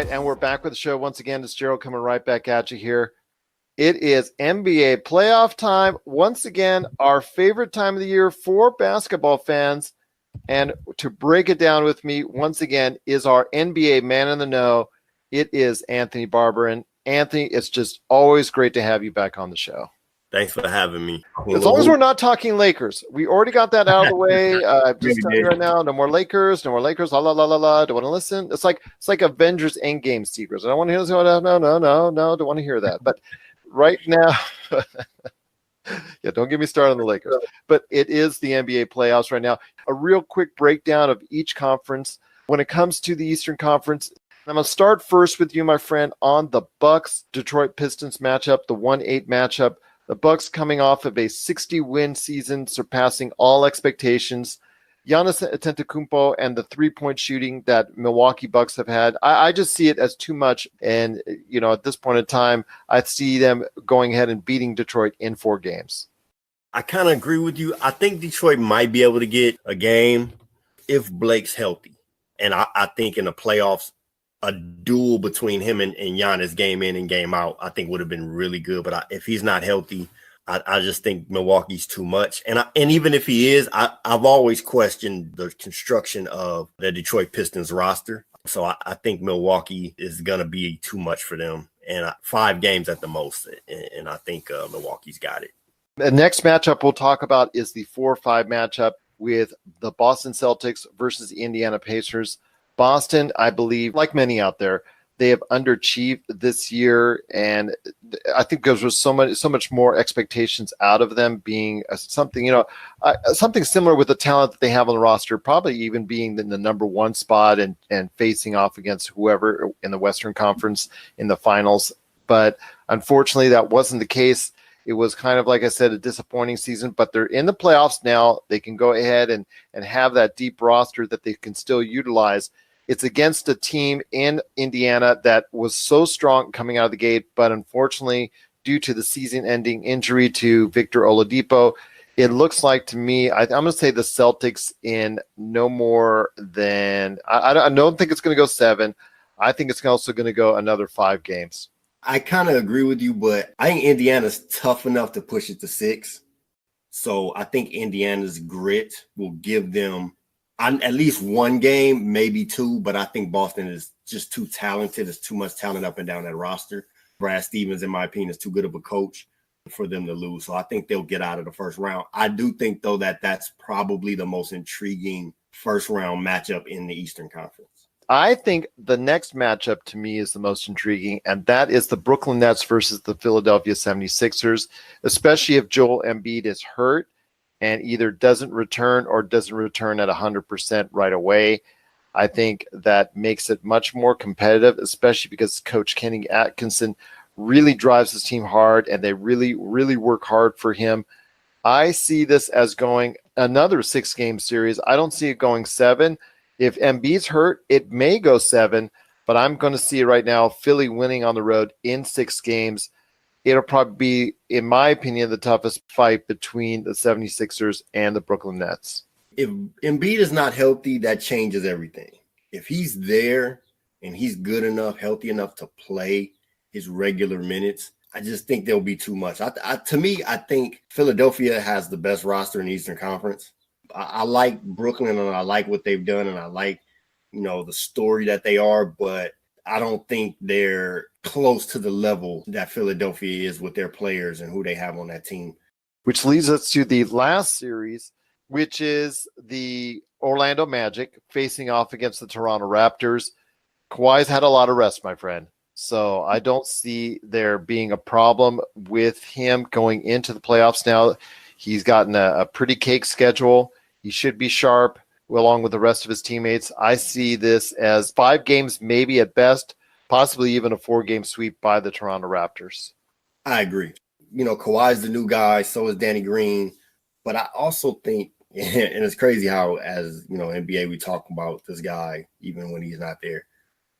right, and we're back with the show once again. It's Gerald coming right back at you here. It is NBA playoff time. Once again, our favorite time of the year for basketball fans. And to break it down with me once again is our NBA man in the know. It is Anthony Barbarin. Anthony, it's just always great to have you back on the show. Thanks for having me. As long as we're not talking Lakers. We already got that out of the way. Just telling you right now, no more Lakers, la la la la la. Don't want to listen. It's like Avengers Endgame secrets. I don't want to hear this. No, don't want to hear that. But right now, yeah, don't get me started on the Lakers. But it is the NBA playoffs right now. A real quick breakdown of each conference. When it comes to the Eastern Conference, I'm going to start first with you, my friend, on the Bucks-Detroit Pistons matchup, the 1-8 matchup. The Bucks coming off of a 60-win season, surpassing all expectations. Giannis Antetokounmpo and the three-point shooting that Milwaukee Bucks have had, I just see it as too much. And, at this point in time, I see them going ahead and beating Detroit in 4 games. I kind of agree with you. I think Detroit might be able to get a game if Blake's healthy. And I think in the playoffs, a duel between him and Giannis game in and game out, I think would have been really good. But if he's not healthy, I just think Milwaukee's too much. And even if he is, I've always questioned the construction of the Detroit Pistons roster. So I think Milwaukee is going to be too much for them. And 5 games at the most. And I think Milwaukee's got it. The next matchup we'll talk about is the 4-5 matchup with the Boston Celtics versus the Indiana Pacers. Boston, I believe, like many out there, they have underachieved this year, and I think there was so much more expectations out of them being something similar with the talent that they have on the roster, probably even being in the number 1 spot and facing off against whoever in the Western Conference in the finals. But unfortunately, that wasn't the case. It was kind of, like I said, a disappointing season, but they're in the playoffs now. They can go ahead and have that deep roster that they can still utilize. It's against a team in Indiana that was so strong coming out of the gate, but unfortunately, due to the season-ending injury to Victor Oladipo, it looks like to me, I'm going to say the Celtics in no more than – I don't think it's going to go 7. I think it's also going to go another 5 games. I kind of agree with you, but I think Indiana's tough enough to push it to 6. So I think Indiana's grit will give them at least 1 game, maybe 2, but I think Boston is just too talented. There's too much talent up and down that roster. Brad Stevens, in my opinion, is too good of a coach for them to lose. So I think they'll get out of the first round. I do think, though, that that's probably the most intriguing first-round matchup in the Eastern Conference. I think the next matchup to me is the most intriguing, and that is the Brooklyn Nets versus the Philadelphia 76ers, especially if Joel Embiid is hurt and either doesn't return or doesn't return at 100% right away. I think that makes it much more competitive, especially because Coach Kenny Atkinson really drives his team hard, and they really, really work hard for him. I see this as going another 6-game series. I don't see it going 7. If Embiid's hurt, it may go 7, but I'm going to see right now Philly winning on the road in 6 games. It'll probably be, in my opinion, the toughest fight between the 76ers and the Brooklyn Nets. If Embiid is not healthy, that changes everything. If he's there and he's good enough, healthy enough to play his regular minutes, I just think there'll be too much. To me, I think Philadelphia has the best roster in the Eastern Conference. I like Brooklyn, and I like what they've done, and I like, the story that they are, but I don't think they're close to the level that Philadelphia is with their players and who they have on that team. Which leads us to the last series, which is the Orlando Magic facing off against the Toronto Raptors. Kawhi's had a lot of rest, my friend. So I don't see there being a problem with him going into the playoffs now. He's gotten a pretty cake schedule. He should be sharp along with the rest of his teammates. I see this as 5 games maybe at best, possibly even a 4-game sweep by the Toronto Raptors. I agree. Kawhi's the new guy, so is Danny Green. But I also think, and it's crazy how, as NBA, we talk about this guy even when he's not there.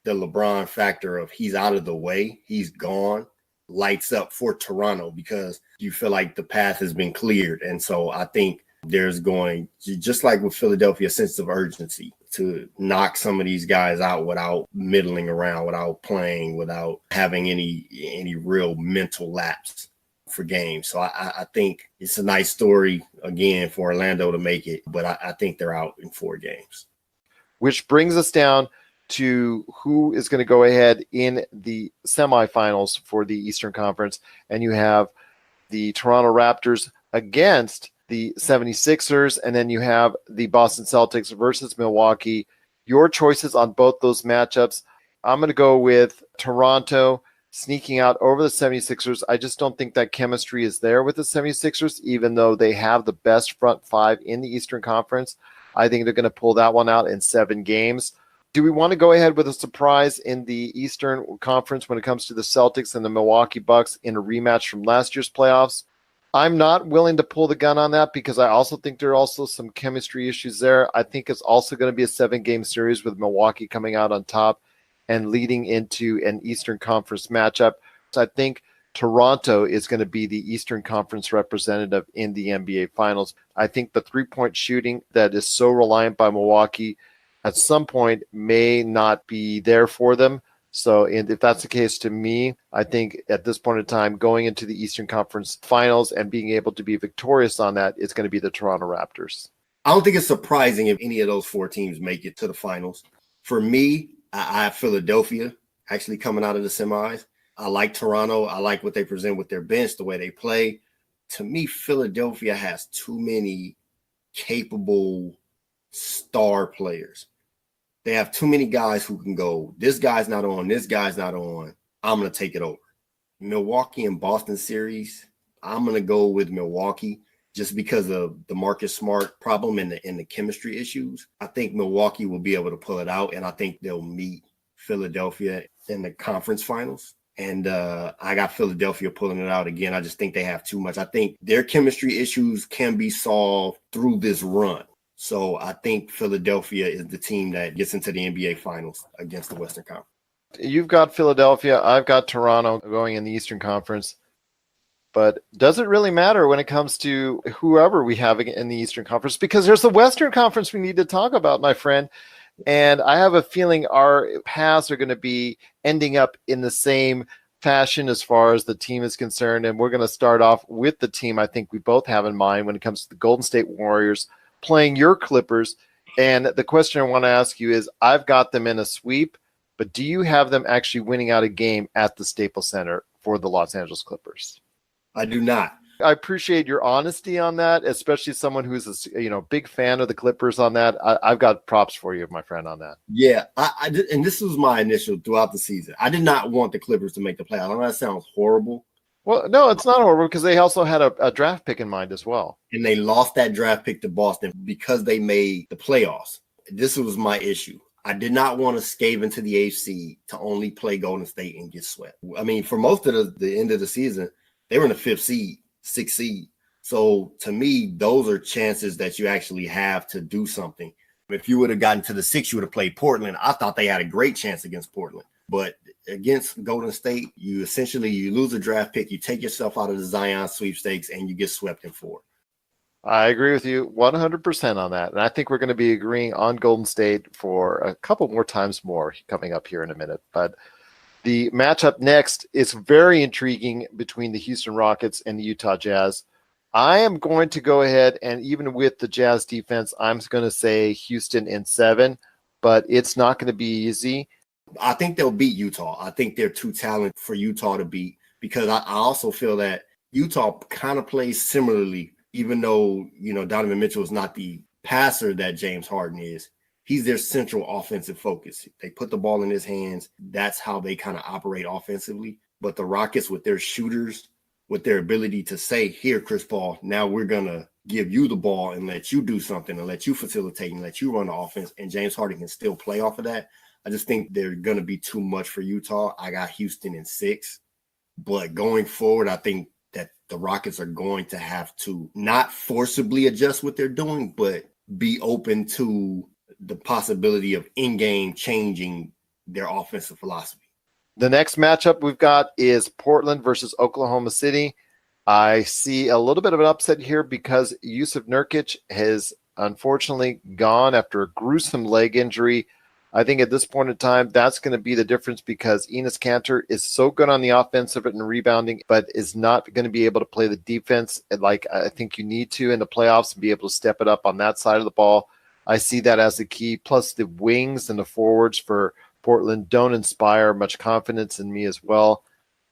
The LeBron factor of he's out of the way, he's gone, lights up for Toronto because you feel like the path has been cleared. And so I think there's going, just like with Philadelphia, a sense of urgency to knock some of these guys out without middling around, without playing, without having any real mental lapse for games. So I think it's a nice story, again, for Orlando to make it, but I think they're out in 4 games. Which brings us down to who is going to go ahead in the semifinals for the Eastern Conference. And you have the Toronto Raptors against the 76ers, and then you have the Boston Celtics versus Milwaukee. Your choices on both those matchups. I'm going to go with Toronto sneaking out over the 76ers. I just don't think that chemistry is there with the 76ers, even though they have the best front 5 in the Eastern Conference. I think they're going to pull that one out in 7 games. Do we want to go ahead with a surprise in the Eastern Conference when it comes to the Celtics and the Milwaukee Bucks in a rematch from last year's playoffs? I'm not willing to pull the gun on that because I also think there are also some chemistry issues there. I think it's also going to be a 7-game series with Milwaukee coming out on top and leading into an Eastern Conference matchup. So I think Toronto is going to be the Eastern Conference representative in the NBA Finals. I think the three-point shooting that is so reliant by Milwaukee at some point may not be there for them. So if that's the case, to me, I think at this point in time, going into the Eastern Conference Finals and being able to be victorious on that, it's going to be the Toronto Raptors. I don't think it's surprising if any of those 4 teams make it to the finals. For me, I have Philadelphia actually coming out of the semis. I like Toronto. I like what they present with their bench, the way they play. To me, Philadelphia has too many capable star players. They have too many guys who can go, this guy's not on, this guy's not on. I'm going to take it over. Milwaukee and Boston series, I'm going to go with Milwaukee just because of the Marcus Smart problem and the chemistry issues. I think Milwaukee will be able to pull it out, and I think they'll meet Philadelphia in the conference finals. And I got Philadelphia pulling it out again. I just think they have too much. I think their chemistry issues can be solved through this run. So I think Philadelphia is the team that gets into the NBA Finals against the Western Conference. You've got Philadelphia. I've got Toronto going in the Eastern Conference. But does it really matter when it comes to whoever we have in the Eastern Conference? Because there's the Western Conference we need to talk about, my friend. And I have a feeling our paths are going to be ending up in the same fashion as far as the team is concerned. And we're going to start off with the team I think we both have in mind when it comes to the Golden State Warriors playing your Clippers. And the question I want to ask you is, I've got them in a sweep, but do you have them actually winning out a game at the Staples Center for the Los Angeles Clippers? I do not. I appreciate your honesty on that, especially someone who's a big fan of the Clippers on that. I've got props for you, my friend, on that. Yeah, I did, and this was my initial throughout the season. I did not want the Clippers to make the playoffs. I know that sounds horrible. Well, no, it's not horrible because they also had a draft pick in mind as well. And they lost that draft pick to Boston because they made the playoffs. This was my issue. I did not want to scave into the AFC to only play Golden State and get swept. I mean, for most of the end of the season, they were in the 5th seed, 6th seed. So to me, those are chances that you actually have to do something. If you would have gotten to the 6th, you would have played Portland. I thought they had a great chance against Portland. But against Golden State, you lose a draft pick, you take yourself out of the Zion sweepstakes, and you get swept in 4. I agree with you 100% on that. And I think we're going to be agreeing on Golden State for a couple more times more coming up here in a minute. But the matchup next is very intriguing between the Houston Rockets and the Utah Jazz. I am going to go ahead and even with the Jazz defense, I'm going to say Houston in 7, but it's not going to be easy. I think they'll beat Utah. I think they're too talented for Utah to beat because I also feel that Utah kind of plays similarly, even though, Donovan Mitchell is not the passer that James Harden is. He's their central offensive focus. They put the ball in his hands. That's how they kind of operate offensively. But the Rockets with their shooters, with their ability to say, here, Chris Paul, now we're going to give you the ball and let you do something and let you facilitate and let you run the offense. And James Harden can still play off of that. I just think they're going to be too much for Utah. I got Houston in 6. But going forward, I think that the Rockets are going to have to not forcibly adjust what they're doing, but be open to the possibility of in-game changing their offensive philosophy. The next matchup we've got is Portland versus Oklahoma City. I see a little bit of an upset here because Yusuf Nurkic has unfortunately gone after a gruesome leg injury. I think at this point in time, that's going to be the difference because Enes Kanter is so good on the offensive and rebounding, but is not going to be able to play the defense like I think you need to in the playoffs and be able to step it up on that side of the ball. I see that as the key. Plus, the wings and the forwards for Portland don't inspire much confidence in me as well.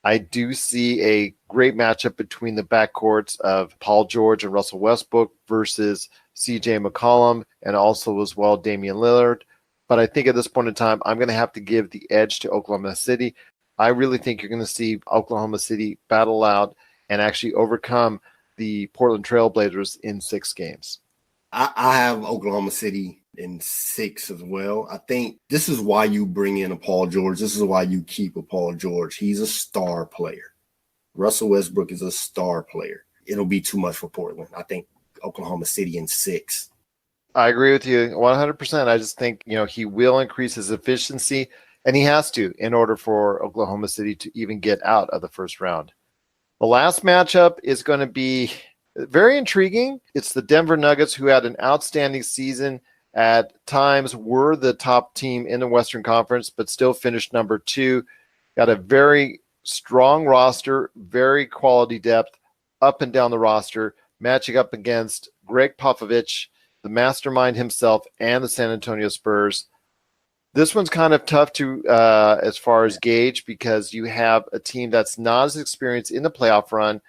I do see a great matchup between the backcourts of Paul George and Russell Westbrook versus CJ McCollum and also as well Damian Lillard. But I think at this point in time, I'm going to have to give the edge to Oklahoma City. I really think you're going to see Oklahoma City battle out and actually overcome the Portland Trailblazers in 6 games. I have Oklahoma City in 6 as well. I think this is why you bring in a Paul George. This is why you keep a Paul George. He's a star player. Russell Westbrook is a star player. It'll be too much for Portland. I think Oklahoma City in 6. I agree with you 100%. I just think, he will increase his efficiency, and he has to in order for Oklahoma City to even get out of the first round. The last matchup is going to be very intriguing. It's the Denver Nuggets, who had an outstanding season, at times were the top team in the Western Conference, but still finished number 2. Got a very strong roster, very quality depth up and down the roster, matching up against Greg Popovich, the mastermind himself, and the San Antonio Spurs. This one's kind of tough to as far as gauge because you have a team that's not as experienced in the playoff run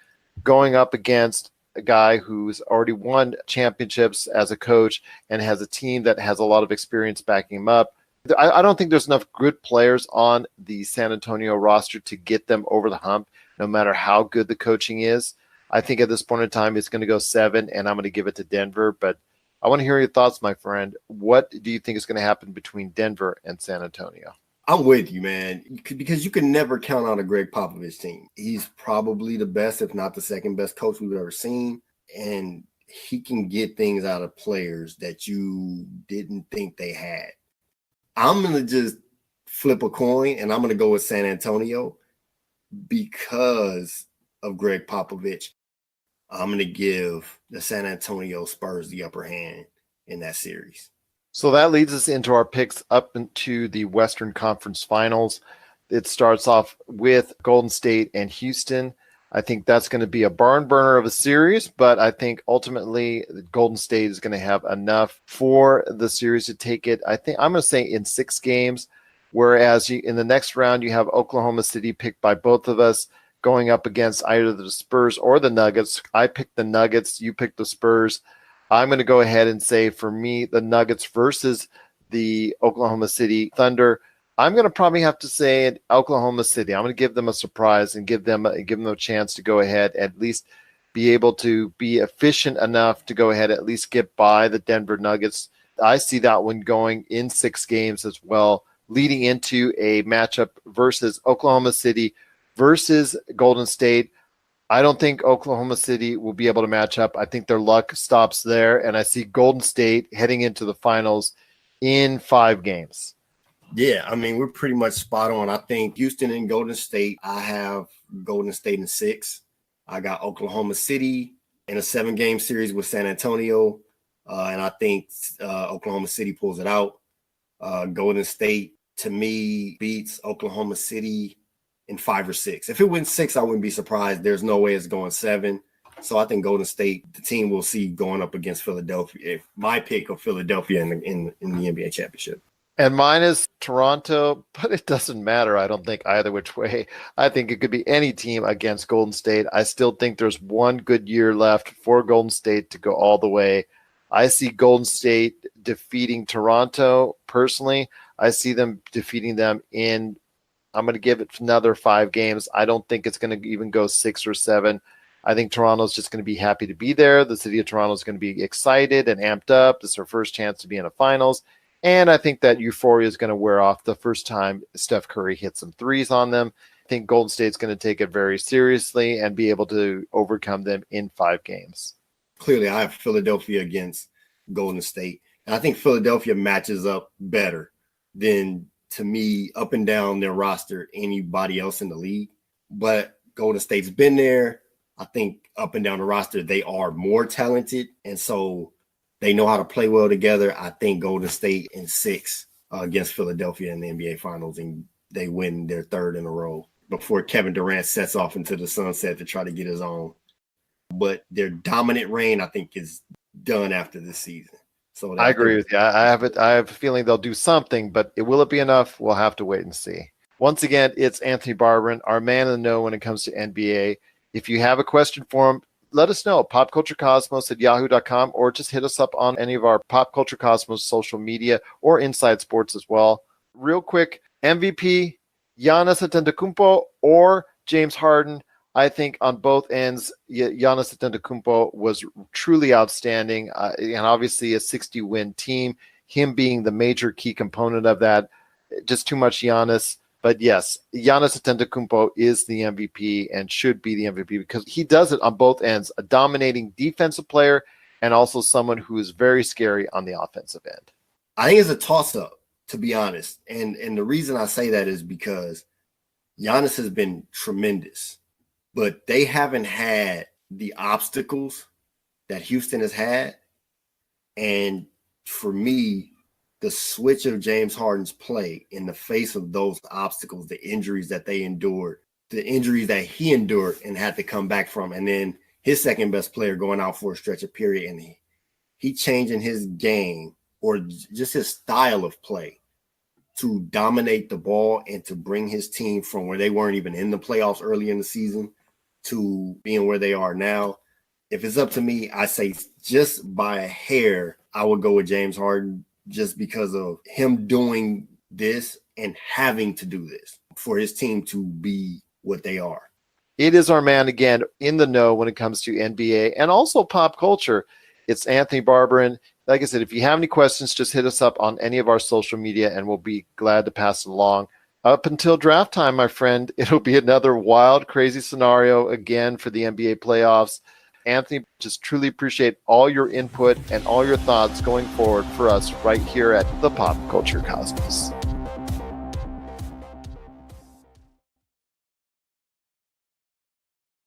going up against a guy who's already won championships as a coach and has a team that has a lot of experience backing him up. I don't think there's enough good players on the San Antonio roster to get them over the hump, no matter how good the coaching is. I think at this point in time, it's going to go 7, and I'm going to give it to Denver, but I want to hear your thoughts, my friend. What do you think is going to happen between Denver and San Antonio? I'm with you, man, because you can never count out a Greg Popovich team. He's probably the best, if not the second best coach we've ever seen, and he can get things out of players that you didn't think they had. I'm going to just flip a coin, and I'm going to go with San Antonio because of Greg Popovich. I'm going to give the San Antonio Spurs the upper hand in that series. So that leads us into our picks up into the Western Conference Finals. It starts off with Golden State and Houston. I think that's going to be a barn burner of a series, but I think ultimately Golden State is going to have enough for the series to take it. I think I'm going to say in 6 games, whereas in the next round you have Oklahoma City picked by both of us, going up against either the Spurs or the Nuggets. I picked the Nuggets. You picked the Spurs. I'm going to go ahead and say, for me, the Nuggets versus the Oklahoma City Thunder. I'm going to probably have to say Oklahoma City. I'm going to give them a surprise and give them a chance to go ahead, at least be able to be efficient enough to go ahead, at least get by the Denver Nuggets. I see that one going in 6 games as well, leading into a matchup versus Oklahoma City versus Golden State. I don't think Oklahoma City will be able to match up. I think their luck stops there, and I see Golden State heading into the finals in 5 games. Yeah, I mean, we're pretty much spot on. I think Houston and Golden State, I have Golden State in 6. I got Oklahoma City in a 7-game series with San Antonio, and I think Oklahoma City pulls it out. Golden State, to me, beats Oklahoma City in 5 or 6. If it wins 6, I wouldn't be surprised. There's no way it's going 7. So I think Golden State, the team we'll see going up against Philadelphia. My pick of Philadelphia in the NBA championship. And mine is Toronto, but it doesn't matter, I don't think, either which way. I think it could be any team against Golden State. I still think there's one good year left for Golden State to go all the way. I see Golden State defeating Toronto personally. I see them defeating them in, I'm going to give it another 5 games. I don't think it's going to even go 6 or 7. I think Toronto's just going to be happy to be there. The city of Toronto is going to be excited and amped up. This is their first chance to be in a finals. And I think that euphoria is going to wear off the first time Steph Curry hits some threes on them. I think Golden State's going to take it very seriously and be able to overcome them in 5 games. Clearly, I have Philadelphia against Golden State. And I think Philadelphia matches up better than, to me, up and down their roster, anybody else in the league. But Golden State's been there. I think up and down the roster, they are more talented. And so They know how to play well together. I think Golden State in 6 against Philadelphia in the NBA Finals, and they win their 3rd in a row before Kevin Durant sets off into the sunset to try to get his own. But their dominant reign, I think, is done after this season. So I agree with you. I have a feeling they'll do something, but will it be enough? We'll have to wait and see. Once again, it's Anthony Barbarin, our man in the know when it comes to NBA. If you have a question for him, let us know. popculturecosmos@yahoo.com, or just hit us up on any of our Pop Culture Cosmos social media or Inside Sports as well. Real quick, MVP, Giannis Antetokounmpo or James Harden? I think on both ends, Giannis Antetokounmpo was truly outstanding, and obviously a 60-win team, him being the major key component of that. Just too much Giannis. But yes, Giannis Antetokounmpo is the MVP and should be the MVP because he does it on both ends, a dominating defensive player and also someone who is very scary on the offensive end. I think it's a toss-up, to be honest. And the reason I say that is because Giannis has been tremendous, but they haven't had the obstacles that Houston has had. And for me, the switch of James Harden's play in the face of those obstacles, the injuries that they endured, the injuries that he endured and had to come back from, and then his second best player going out for a stretch of period, and he changing his game or just his style of play to dominate the ball and to bring his team from where they weren't even in the playoffs early in the season to being where they are now. If it's up to me, I say just by a hair, I would go with James Harden, just because of him doing this and having to do this for his team to be what they are. It is our man, again, in the know when it comes to NBA and also pop culture. It's Anthony Barbarin. Like I said, if you have any questions, just hit us up on any of our social media and we'll be glad to pass it along. Up until draft time, my friend, it'll be another wild, crazy scenario again for the NBA playoffs. Anthony, just truly appreciate all your input and all your thoughts going forward for us right here at the Pop Culture Cosmos.